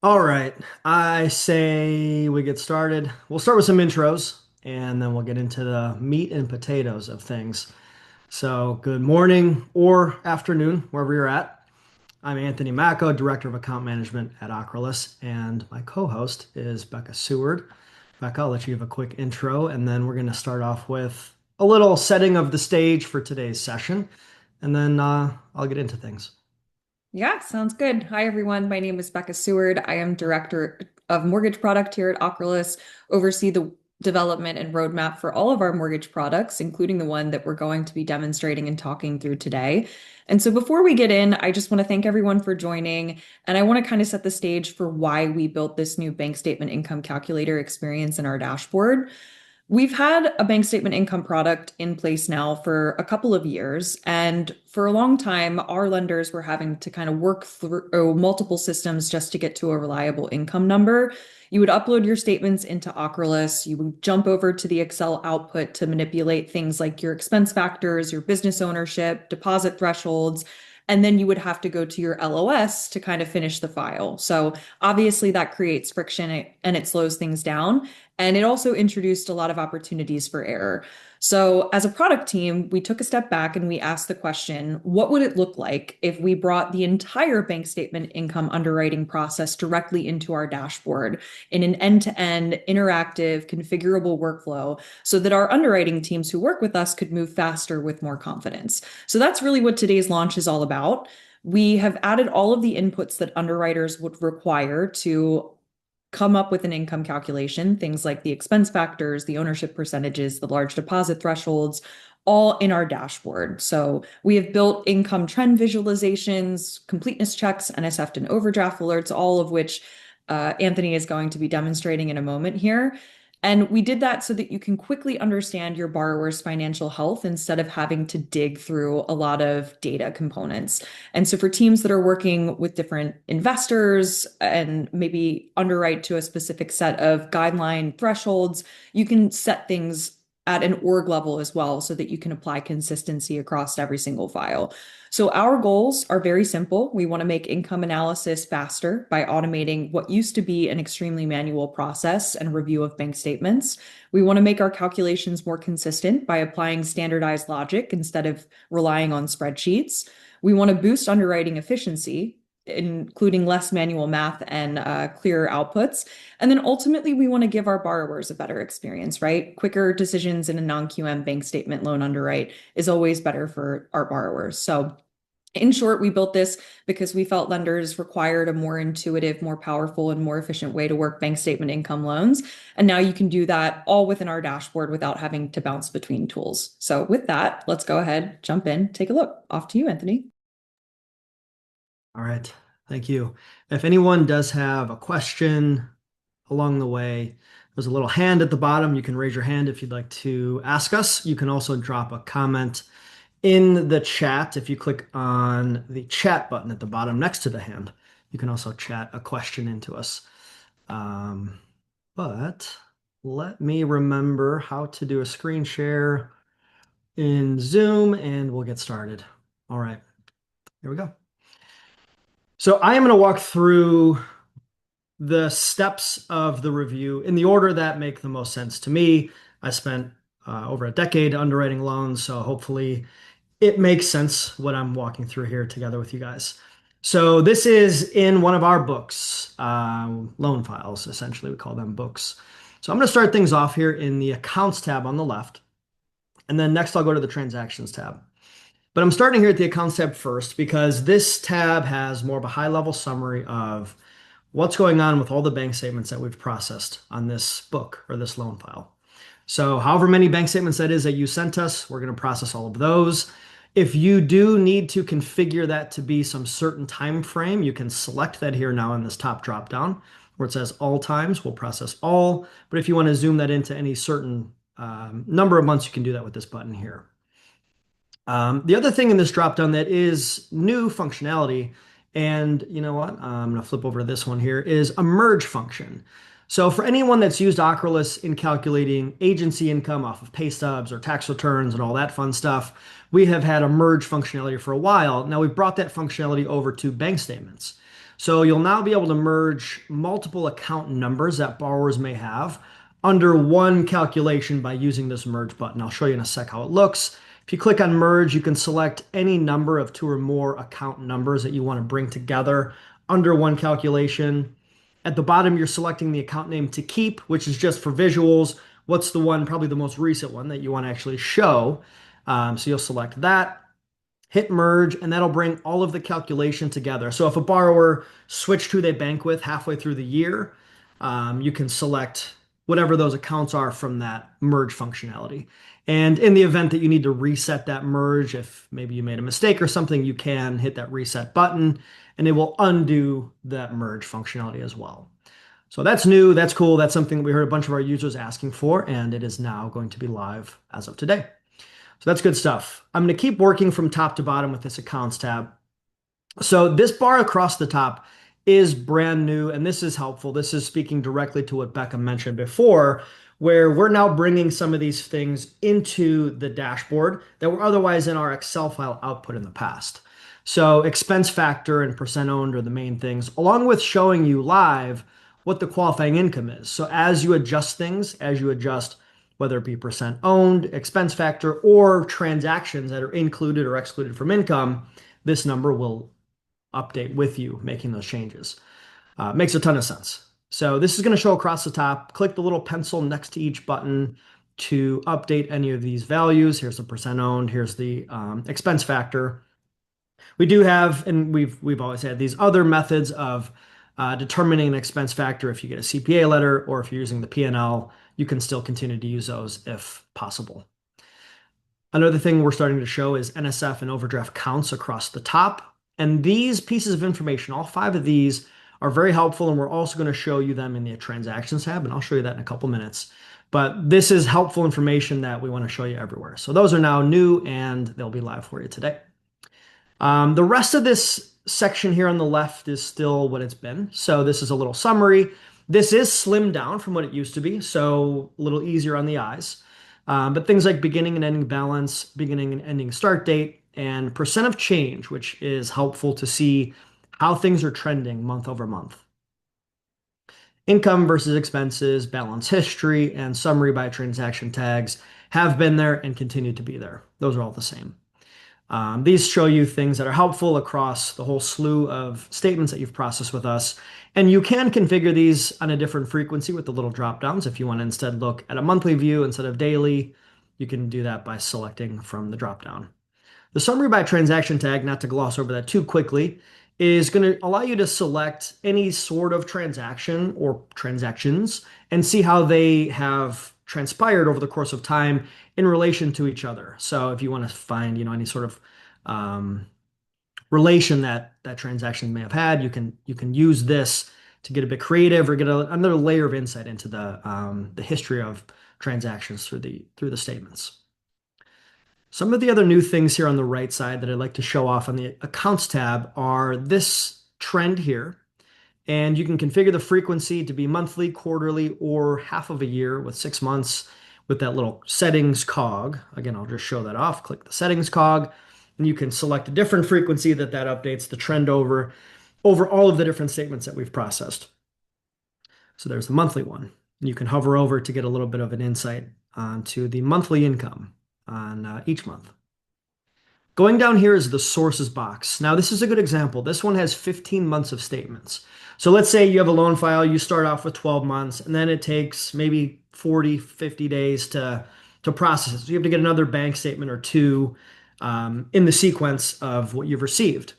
All right, I say we get started. We'll start with some intros and then we'll get into the meat and potatoes of things. So, good morning or afternoon, wherever you're at. I'm Anthony Macco, Director of Account Management at Ocrolus, and my co-host is Becca Seward. Becca, I'll let you give a quick intro, and then we're going to start off with a little setting of the stage for today's session, and then I'll get into things. Yeah, sounds good. Hi, everyone. My name is Becca Seward. I am Director of Mortgage Product here at Ocrolus, oversee the development and roadmap for all of our mortgage products, including the one that we're going to be demonstrating and talking through today. And so before we get in, I just want to thank everyone for joining. And I want to kind of set the stage for why we built this new bank statement income calculator experience in our dashboard. We've had a bank statement income product in place now for a couple of years. And for a long time, our lenders were having to kind of work through multiple systems just to get to a reliable income number. You would upload your statements into Ocrolus. You would jump over to the Excel output to manipulate things like your expense factors, your business ownership, deposit thresholds. And then you would have to go to your LOS to kind of finish the file. So obviously that creates friction and it slows things down. And it also introduced a lot of opportunities for error. So, as a product team, we took a step back and we asked the question, what would it look like if we brought the entire bank statement income underwriting process directly into our dashboard in an end-to-end interactive configurable workflow so that our underwriting teams who work with us could move faster with more confidence? So that's really what today's launch is all about. We have added all of the inputs that underwriters would require to come up with an income calculation, things like the expense factors, the ownership percentages, the large deposit thresholds, all in our dashboard. So we have built income trend visualizations, completeness checks, NSF and overdraft alerts, all of which Anthony is going to be demonstrating in a moment here. And we did that so that you can quickly understand your borrower's financial health instead of having to dig through a lot of data components. And so for teams that are working with different investors and maybe underwrite to a specific set of guideline thresholds, you can set things at an org level as well so that you can apply consistency across every single file. So our goals are very simple. We want to make income analysis faster by automating what used to be an extremely manual process and review of bank statements. We want to make our calculations more consistent by applying standardized logic instead of relying on spreadsheets. We want to boost underwriting efficiency, including less manual math and clearer outputs. And then ultimately, we want to give our borrowers a better experience, right? Quicker decisions in a non-QM bank statement loan underwrite is always better for our borrowers. So in short, we built this because we felt lenders required a more intuitive, more powerful, and more efficient way to work bank statement income loans. And now you can do that all within our dashboard without having to bounce between tools. So with that, let's go ahead, jump in, take a look. Off to you, Anthony. All right, thank you. If anyone does have a question along the way, there's a little hand at the bottom. You can raise your hand if you'd like to ask us. You can also drop a comment in the chat. If you click on the chat button at the bottom next to the hand, you can also chat a question into us. Um, but let me remember how to do a screen share in Zoom and we'll get started. All right, here we go. So I am going to walk through the steps of the review in the order that make the most sense to me. I spent over a decade underwriting loans, so hopefully it makes sense what I'm walking through here together with you guys. So this is in one of our books, loan files, essentially. We call them books. So I'm going to start things off here in the accounts tab on the left. And then next I'll go to the transactions tab. But I'm starting here at the accounts tab first because this tab has more of a high level summary of what's going on with all the bank statements that we've processed on this book or this loan file. So however many bank statements that is that you sent us, we're going to process all of those. If you do need to configure that to be some certain time frame, you can select that here now in this top drop down where it says all times, we'll process all. But if you want to zoom that into any certain number of months, you can do that with this button here. The other thing in this dropdown that is new functionality, and you know what, I'm going to flip over to this one here, is a merge function. So for anyone that's used Ocrolus in calculating agency income off of pay stubs or tax returns and all that fun stuff, we have had a merge functionality for a while. Now we've brought that functionality over to bank statements. So you'll now be able to merge multiple account numbers that borrowers may have under one calculation by using this merge button. I'll show you in a sec how it looks. If you click on merge, you can select any number of two or more account numbers that you want to bring together under one calculation. At the bottom, you're selecting the account name to keep, which is just for visuals. What's the one, probably the most recent one that you want to actually show? So you'll select that, hit merge, and that'll bring all of the calculation together. So if a borrower switched who they bank with halfway through the year, you can select whatever those accounts are from that merge functionality. And in the event that you need to reset that merge, if maybe you made a mistake or something, you can hit that reset button and it will undo that merge functionality as well. So that's new, that's cool, that's something that we heard a bunch of our users asking for, and it is now going to be live as of today. So that's good stuff. I'm going to keep working from top to bottom with this accounts tab. So this bar across the top is brand new, and this is helpful. This is speaking directly to what Becca mentioned before, where we're now bringing some of these things into the dashboard that were otherwise in our Excel file output in the past. So expense factor and percent owned are the main things, along with showing you live what the qualifying income is. So as you adjust things, as you adjust whether it be percent owned, expense factor, or transactions that are included or excluded from income, this number will update with you making those changes. Makes a ton of sense. So this is going to show across the top. Click the little pencil next to each button to update any of these values. Here's the percent owned. Here's the expense factor. We do have, and we've always had these other methods of determining an expense factor. If you get a CPA letter or if you're using the P&L, you can still continue to use those if possible. Another thing we're starting to show is NSF and overdraft counts across the top. And these pieces of information, all 5 of these, are very helpful. And we're also going to show you them in the transactions tab. And I'll show you that in a couple minutes. But this is helpful information that we want to show you everywhere. So those are now new and they'll be live for you today. The rest of this section here on the left is still what it's been. So this is a little summary. This is slimmed down from what it used to be, so a little easier on the eyes. But things like beginning and ending balance, beginning and ending start date, and percent of change, which is helpful to see how things are trending month over month. Income versus expenses, balance history, and summary by transaction tags have been there and continue to be there. Those are all the same. These show you things that are helpful across the whole slew of statements that you've processed with us. And you can configure these on a different frequency with the little drop downs. If you want to instead look at a monthly view instead of daily, you can do that by selecting from the drop down. The summary by transaction tag, not to gloss over that too quickly, is going to allow you to select any sort of transaction or transactions and see how they have transpired over the course of time in relation to each other. So if you want to find, any sort of relation that transaction may have had, you can use this to get a bit creative or get another layer of insight into the history of transactions through the statements. Some of the other new things here on the right side that I'd like to show off on the accounts tab are this trend here. And you can configure the frequency to be monthly, quarterly, or half of a year with 6 months with that little settings cog. Again, I'll just show that off. Click the settings cog, and you can select a different frequency that updates the trend over all of the different statements that we've processed. So there's the monthly one. You can hover over to get a little bit of an insight onto the monthly income on each month. Going down here is the sources box. Now, this is a good example. This one has 15 months of statements. So let's say you have a loan file, you start off with 12 months, and then it takes maybe 40, 50 days to process it. So you have to get another bank statement or two in the sequence of what you've received.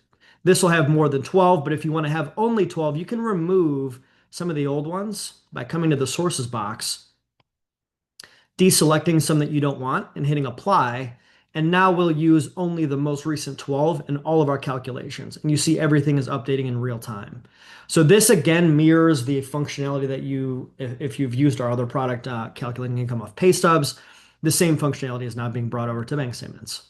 This will have more than 12, but if you want to have only 12, you can remove some of the old ones by coming to the sources box, deselecting some that you don't want, and hitting apply. And now we'll use only the most recent 12 in all of our calculations. And you see everything is updating in real time. So this again mirrors the functionality that if you've used our other product, calculating income off pay stubs, the same functionality is now being brought over to bank statements.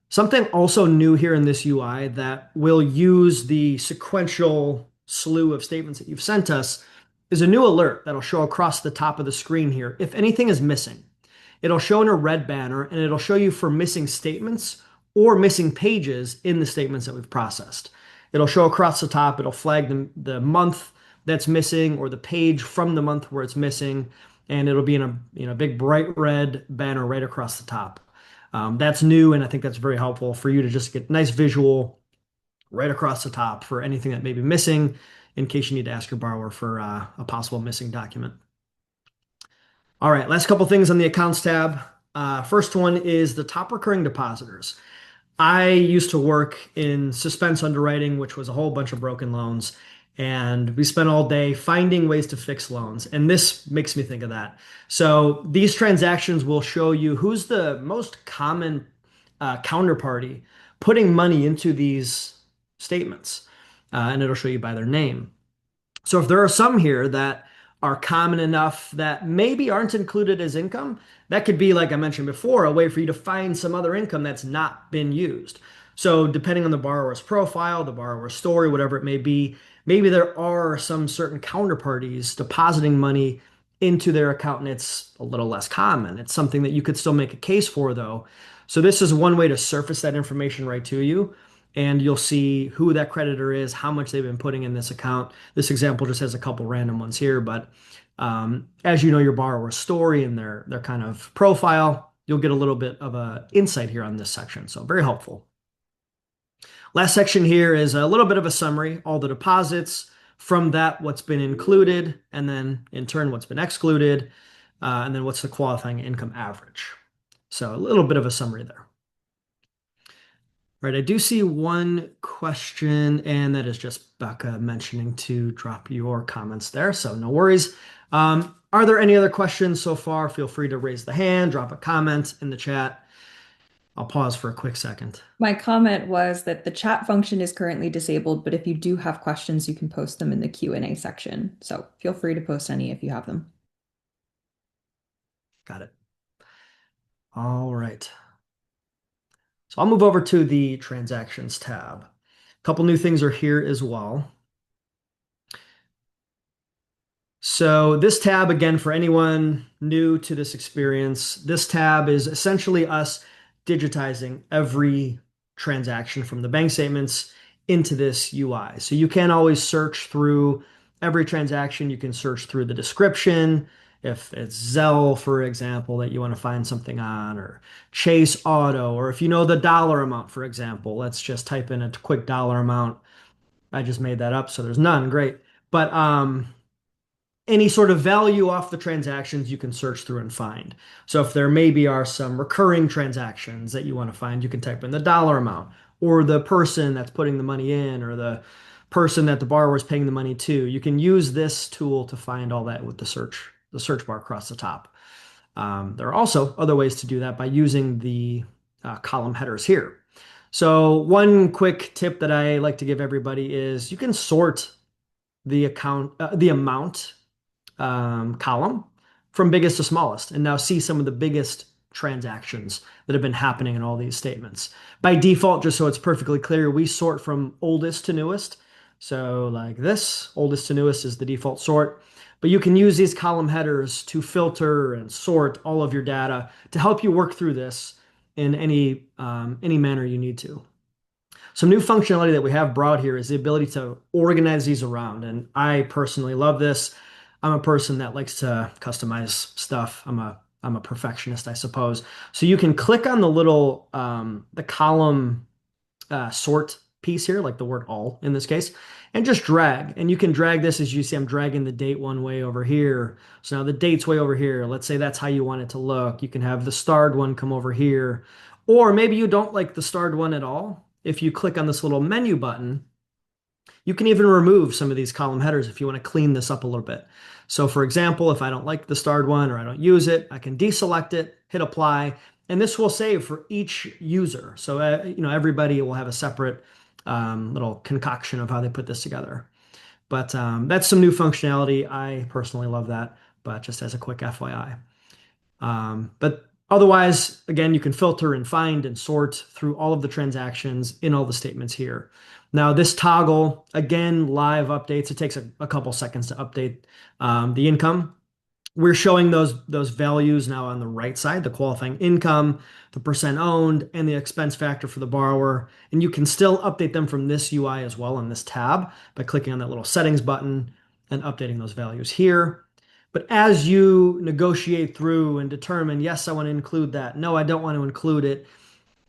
Something also new here in this UI that will use the sequential slew of statements that you've sent us is a new alert that'll show across the top of the screen here if anything is missing. It'll show in a red banner, and it'll show you for missing statements or missing pages in the statements that we've processed. It'll show across the top. It'll flag the month that's missing or the page from the month where it's missing, and it'll be in a big bright red banner right across the top. That's new, and I think that's very helpful for you to just get nice visual right across the top for anything that may be missing in case you need to ask your borrower for a possible missing document. All right, last couple things on the accounts tab. First one is the top recurring depositors. I used to work in suspense underwriting, which was a whole bunch of broken loans, and we spent all day finding ways to fix loans. And this makes me think of that. So these transactions will show you who's the most common counterparty putting money into these statements, and it'll show you by their name. So if there are some here that are common enough that maybe aren't included as income, that could be, like I mentioned before, a way for you to find some other income that's not been used. So depending on the borrower's profile, the borrower's story, whatever it may be, maybe there are some certain counterparties depositing money into their account and it's a little less common. It's something that you could still make a case for though. So this is one way to surface that information right to you, and you'll see who that creditor is, how much they've been putting in this account. This example just has a couple random ones here, but as you know your borrower's story and their kind of profile, you'll get a little bit of a insight here on this section. So very helpful. Last section here is a little bit of a summary, all the deposits, from that what's been included, and then in turn what's been excluded, and then what's the qualifying income average. So a little bit of a summary there. Right, I do see one question, and that is just Becca mentioning to drop your comments there, so no worries. Are there any other questions so far? Feel free to raise the hand, drop a comment in the chat. I'll pause for a quick second. My comment was that the chat function is currently disabled, but if you do have questions, you can post them in the Q&A section. So feel free to post any if you have them. Got it. All right. So I'll move over to the transactions tab. A couple new things are here as well. So this tab, again, for anyone new to this experience, this tab is essentially us digitizing every transaction from the bank statements into this UI. So you can always search through every transaction. You can search through the description. If it's Zelle, for example, that you want to find something on, or Chase Auto, or if you know the dollar amount, for example, let's just type in a quick dollar amount. I just made that up, so there's none. Great. But any sort of value off the transactions you can search through and find. So if there maybe are some recurring transactions that you want to find, you can type in the dollar amount or the person that's putting the money in or the person that the borrower is paying the money to. You can use this tool to find all that with the search bar across the top. There are also other ways to do that by using the column headers here. So one quick tip that I like to give everybody is you can sort the amount column from biggest to smallest and now see some of the biggest transactions that have been happening in all these statements. By default, just so it's perfectly clear, we sort from oldest to newest. So like this, oldest to newest is the default sort. But you can use these column headers to filter and sort all of your data to help you work through this in any manner you need to. Some new functionality that we have brought here is the ability to organize these around. And I personally love this. I'm a person that likes to customize stuff. I'm a perfectionist, I suppose. So you can click on the little the column sort piece here, like the word all in this case, and just drag. And you can drag this, as you see, I'm dragging the date one way over here. So now the date's way over here. Let's say that's how you want it to look. You can have the starred one come over here. Or maybe you don't like the starred one at all. If you click on this little menu button, you can even remove some of these column headers if you want to clean this up a little bit. So for example, if I don't like the starred one or I don't use it, I can deselect it, hit apply, and this will save for each user. So everybody will have a separate little concoction of how they put this together. But that's some new functionality. I personally love that, but just as a quick FYI. But otherwise, again, you can filter and find and sort through all of the transactions in all the statements here. Now, this toggle, again, live updates. It takes a couple seconds to update the income. We're showing those values now on the right side, the qualifying income, the percent owned, and the expense factor for the borrower. And you can still update them from this UI as well on this tab by clicking on that little settings button and updating those values here. But as you negotiate through and determine, yes, I want to include that. No, I don't want to include it.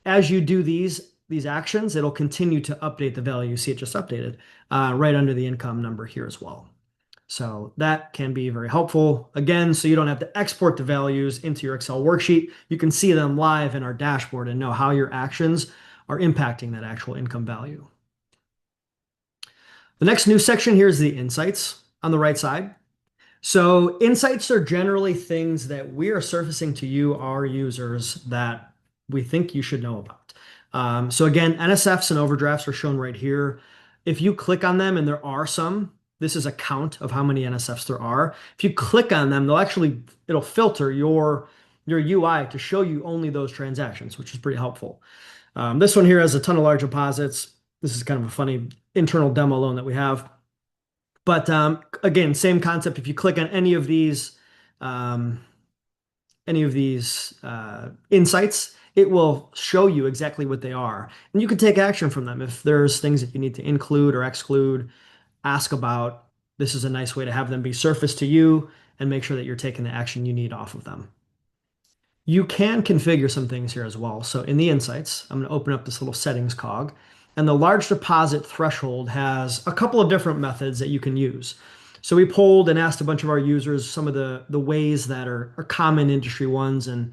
As you do these actions, it'll continue to update the value. You see it just updated right under the income number here as well. So that can be very helpful. Again, so you don't have to export the values into your Excel worksheet. You can see them live in our dashboard and know how your actions are impacting that actual income value. The next new section here is the insights on the right side. So insights are generally things that we are surfacing to you, our users, that we think you should know about. So again, NSFs and overdrafts are shown right here. If you click on them, and there are some, this is a count of how many NSFs there are. If you click on them, it'll filter your UI to show you only those transactions, which is pretty helpful. This one here has a ton of large deposits. This is kind of a funny internal demo loan that we have. But again, same concept. If you click on um, any of these insights, it will show you exactly what they are, and you can take action from them. If there's things that you need to include or exclude, ask about. This is a nice way to have them be surfaced to you and make sure that you're taking the action you need off of them. You can configure some things here as well. So in the insights, I'm going to open up this little settings cog, and the large deposit threshold has a couple of different methods that you can use. So we polled and asked a bunch of our users some of the ways that are common industry ones. And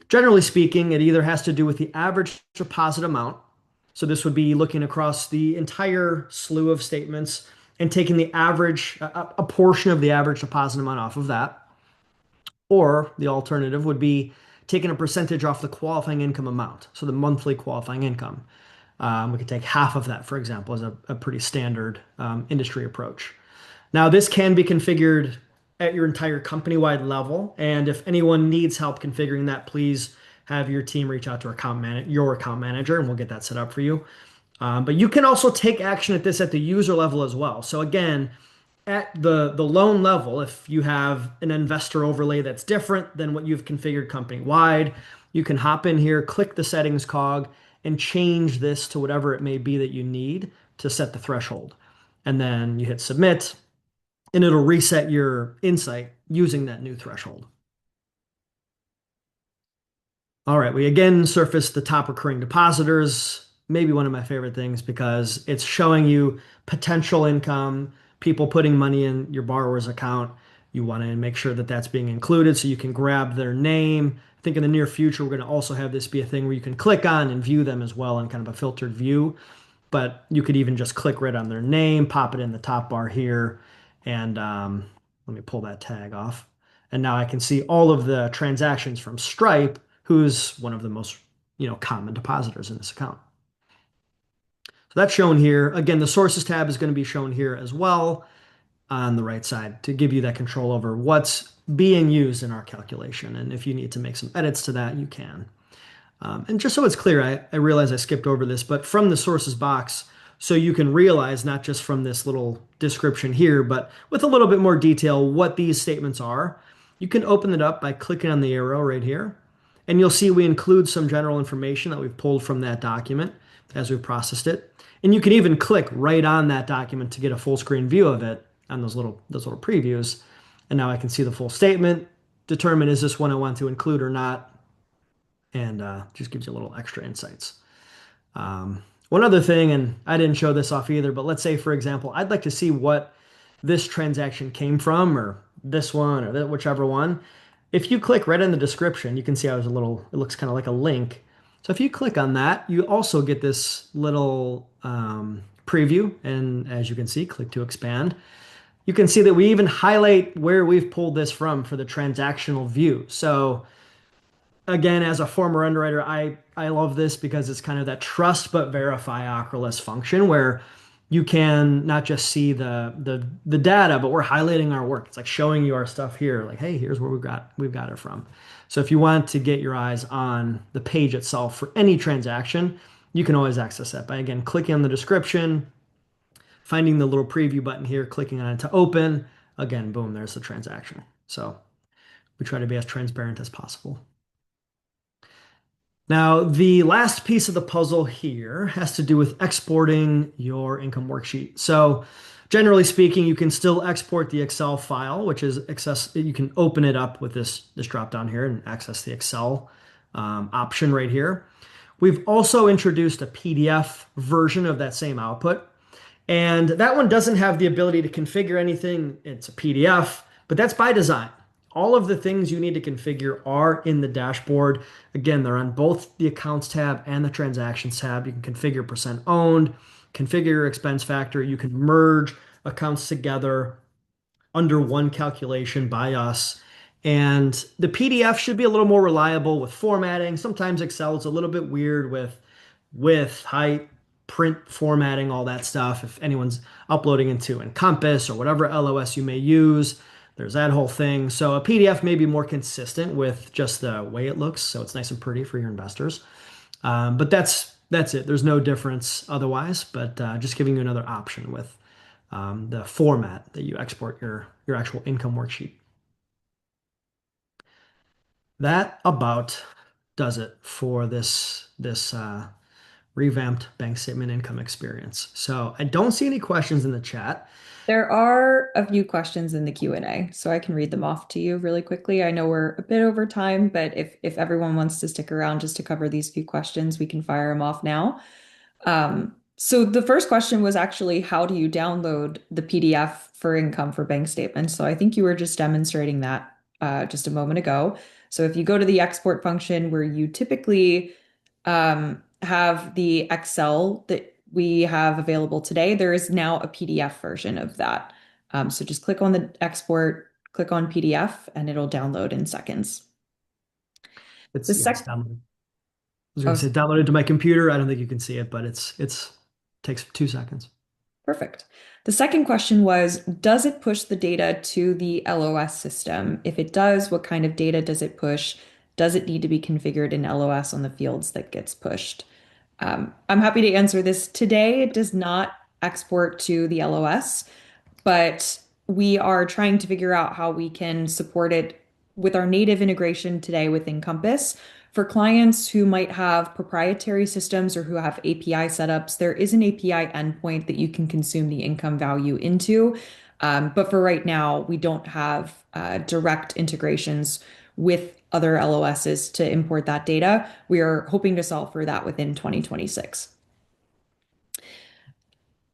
generally speaking, it either has to do with the average deposit amount. So this would be looking across the entire slew of statements and taking the average, a portion of the average deposit amount off of that. Or the alternative would be taking a percentage off the qualifying income amount, so the monthly qualifying income. We could take half of that, for example, as a pretty standard industry approach. Now, this can be configured at your entire company-wide level, and if anyone needs help configuring that, please have your team reach out to your account manager, and we'll get that set up for you. But you can also take action at this at the user level as well. So again, at the loan level, if you have an investor overlay that's different than what you've configured company wide, you can hop in here, click the settings cog, and change this to whatever it may be that you need to set the threshold. And then you hit submit, and it'll reset your insight using that new threshold. All right, we again surfaced the top recurring depositors, maybe one of my favorite things because it's showing you potential income, people putting money in your borrower's account. You want to make sure that that's being included so you can grab their name. I think in the near future, we're going to also have this be a thing where you can click on and view them as well in kind of a filtered view. But you could even just click right on their name, pop it in the top bar here, and let me pull that tag off. And now I can see all of the transactions from Stripe, who's one of the most, common depositors in this account. So that's shown here. Again, the sources tab is going to be shown here as well on the right side to give you that control over what's being used in our calculation. And if you need to make some edits to that, you can. And just so it's clear, I realize I skipped over this, but from the sources box, so you can realize not just from this little description here, but with a little bit more detail what these statements are, you can open it up by clicking on the arrow right here. And you'll see we include some general information that we've pulled from that document as we've processed it. And you can even click right on that document to get a full screen view of it on those little previews. And now I can see the full statement, determine is this one I want to include or not, and just gives you a little extra insights. One other thing, and I didn't show this off either, but let's say, for example, I'd like to see what this transaction came from, or this one, or whichever one. If you click right in the description, you can see it looks kind of like a link. So if you click on that, you also get this little preview. And as you can see, click to expand. You can see that we even highlight where we've pulled this from for the transactional view. So again, as a former underwriter, I love this because it's kind of that trust but verify Ocrolus function where you can not just see the data, but we're highlighting our work. It's like showing you our stuff here, like, hey, here's where we've got it from. So if you want to get your eyes on the page itself for any transaction, you can always access that by again clicking on the description, finding the little preview button here, clicking on it to open. Again, boom, there's the transaction. So We try to be as transparent as possible. Now, the last piece of the puzzle here has to do with exporting your income worksheet. So, generally speaking, you can still export the Excel file, which is access. You can open it up with this drop down here and access the Excel option right here. We've also introduced a PDF version of that same output. And that one doesn't have the ability to configure anything. It's a PDF, but that's by design. All of the things you need to configure are in the dashboard. Again, they're on both the accounts tab and the transactions tab. You can configure percent owned, configure your expense factor. You can merge accounts together under one calculation by us. And the PDF should be a little more reliable with formatting. Sometimes Excel is a little bit weird with width, height, print formatting, all that stuff. If anyone's uploading into Encompass or whatever LOS you may use, there's that whole thing. So a PDF may be more consistent with just the way it looks, so it's nice and pretty for your investors. But that's it. There's no difference otherwise, but just giving you another option with the format that you export your actual income worksheet. That about does it for this revamped bank statement income experience. So I don't see any questions in the chat. There are a few questions in the Q&A, so I can read them off to you really quickly. I know we're a bit over time, but if everyone wants to stick around just to cover these few questions, we can fire them off now. So the first question was actually, how do you download the PDF for income for bank statements? So I think you were just demonstrating that just a moment ago. So if you go to the export function where you typically have the Excel that we have available today, there is now a PDF version of that. So just click on the export, click on PDF, and it'll download in seconds. The It's sec downloaded. I was going oh, to say downloaded to my computer. I don't think you can see it, but it's takes 2 seconds. Perfect. The second question was, does it push the data to the LOS system? If it does, what kind of data does it push? Does it need to be configured in LOS on the fields that gets pushed? I'm happy to answer this. Today, it does not export to the LOS, but we are trying to figure out how we can support it with our native integration today with Encompass. For clients who might have proprietary systems or who have API setups, there is an API endpoint that you can consume the income value into. But for right now, we don't have direct integrations with other LOSs to import that data. We are hoping to solve for that within 2026.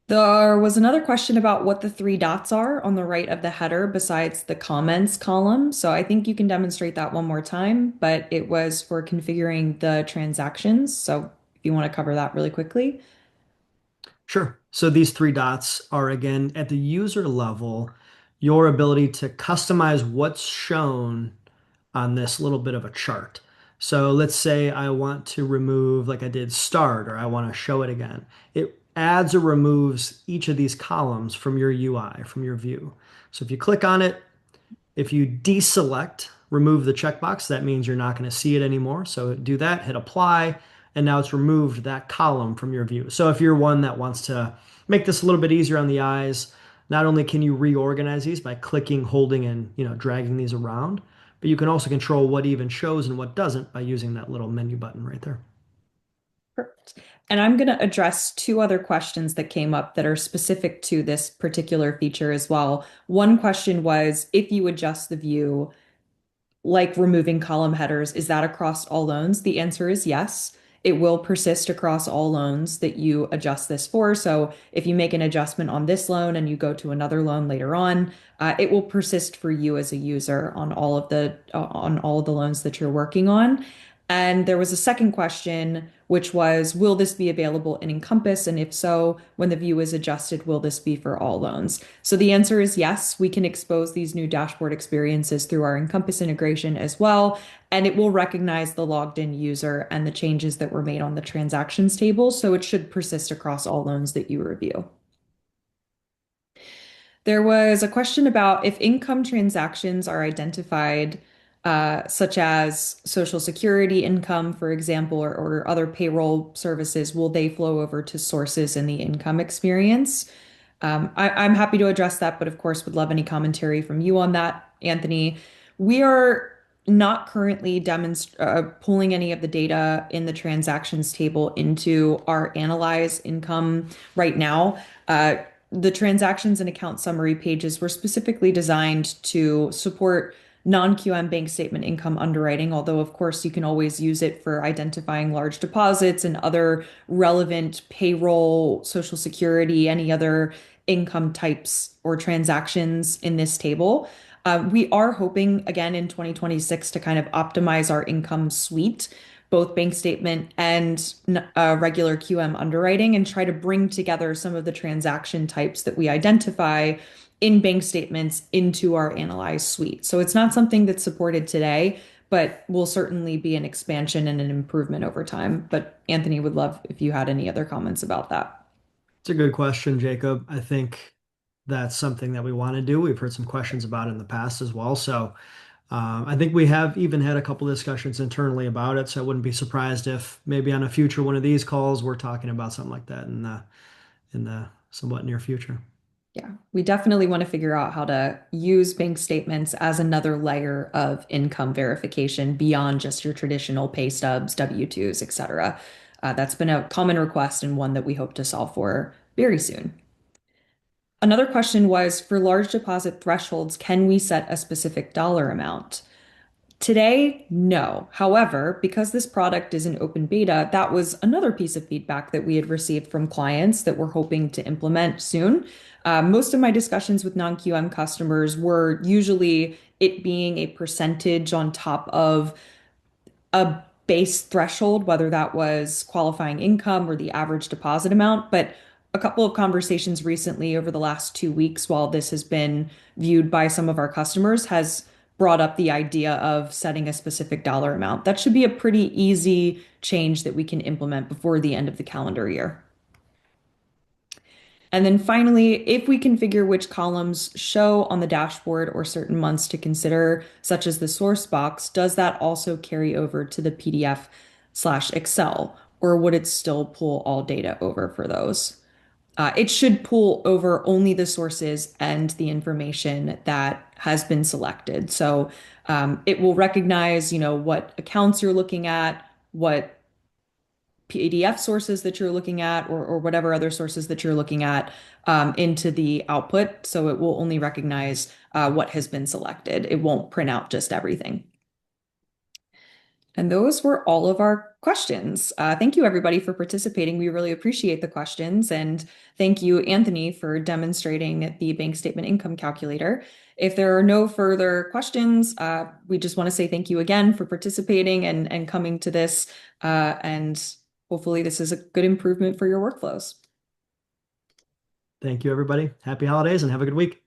There was another question about what the three dots are on the right of the header besides the comments column. So I think you can demonstrate that one more time, but it was for configuring the transactions. So if you want to cover that really quickly. Sure. So these 3 dots are again at the user level, your ability to customize what's shown on this little bit of a chart. So let's say I want to remove, like I did start, or I want to show it again. It adds or removes each of these columns from your UI, from your view. So if you click on it, if you deselect, remove the checkbox, that means you're not going to see it anymore. So do that, hit apply, and now it's removed that column from your view. So if you're one that wants to make this a little bit easier on the eyes, not only can you reorganize these by clicking, holding, and dragging these around, but you can also control what even shows and what doesn't by using that little menu button right there. Perfect. And I'm going to address two other questions that came up that are specific to this particular feature as well. One question was, if you adjust the view, like removing column headers, is that across all loans? The answer is yes. It will persist across all loans that you adjust this for. So if you make an adjustment on this loan and you go to another loan later on, it will persist for you as a user on all of the loans that you're working on. And there was a second question, which was, will this be available in Encompass? And if so, when the view is adjusted, will this be for all loans? So the answer is yes, we can expose these new dashboard experiences through our Encompass integration as well. And it will recognize the logged in user and the changes that were made on the transactions table. So it should persist across all loans that you review. There was a question about if income transactions are identified, such as Social Security income, for example, or other payroll services, will they flow over to sources in the income experience? I'm happy to address that, but of course, would love any commentary from you on that, Anthony. We are not currently pulling any of the data in the transactions table into our analyze income right now. The transactions and account summary pages were specifically designed to support non-QM bank statement income underwriting, although of course you can always use it for identifying large deposits and other relevant payroll, social security, any other income types or transactions in this table. We are hoping again in 2026 to kind of optimize our income suite, both bank statement and regular QM underwriting, and try to bring together some of the transaction types that we identify in bank statements into our analyze suite. So it's not something that's supported today, but will certainly be an expansion and an improvement over time. But Anthony, would love if you had any other comments about that. It's a good question, Jacob. I think that's something that we want to do. We've heard some questions about it in the past as well. So I think we have even had a couple discussions internally about it. So I wouldn't be surprised if maybe on a future one of these calls we're talking about something like that in the somewhat near future. Yeah, we definitely want to figure out how to use bank statements as another layer of income verification beyond just your traditional pay stubs, W-2s, etc. That's been a common request and one that we hope to solve for very soon. Another question was for large deposit thresholds, can we set a specific dollar amount? Today, no. However, because this product is in open beta, that was another piece of feedback that we had received from clients that we're hoping to implement soon. Most of my discussions with non-QM customers were usually it being a percentage on top of a base threshold, whether that was qualifying income or the average deposit amount. But a couple of conversations recently over the last 2 weeks, while this has been viewed by some of our customers, has brought up the idea of setting a specific dollar amount. That should be a pretty easy change that we can implement before the end of the calendar year. And then finally, if we configure which columns show on the dashboard or certain months to consider, such as the source box, does that also carry over to the PDF/Excel, or would it still pull all data over for those? It should pull over only the sources and the information that has been selected. So it will recognize, what accounts you're looking at, what PDF sources that you're looking at, or whatever other sources that you're looking at into the output. So it will only recognize what has been selected. It won't print out just everything. And those were all of our questions. Thank you, everybody, for participating. We really appreciate the questions. And thank you, Anthony, for demonstrating the bank statement income calculator. If there are no further questions, we just want to say thank you again for participating and coming to this. And hopefully, this is a good improvement for your workflows. Thank you, everybody. Happy holidays and have a good week.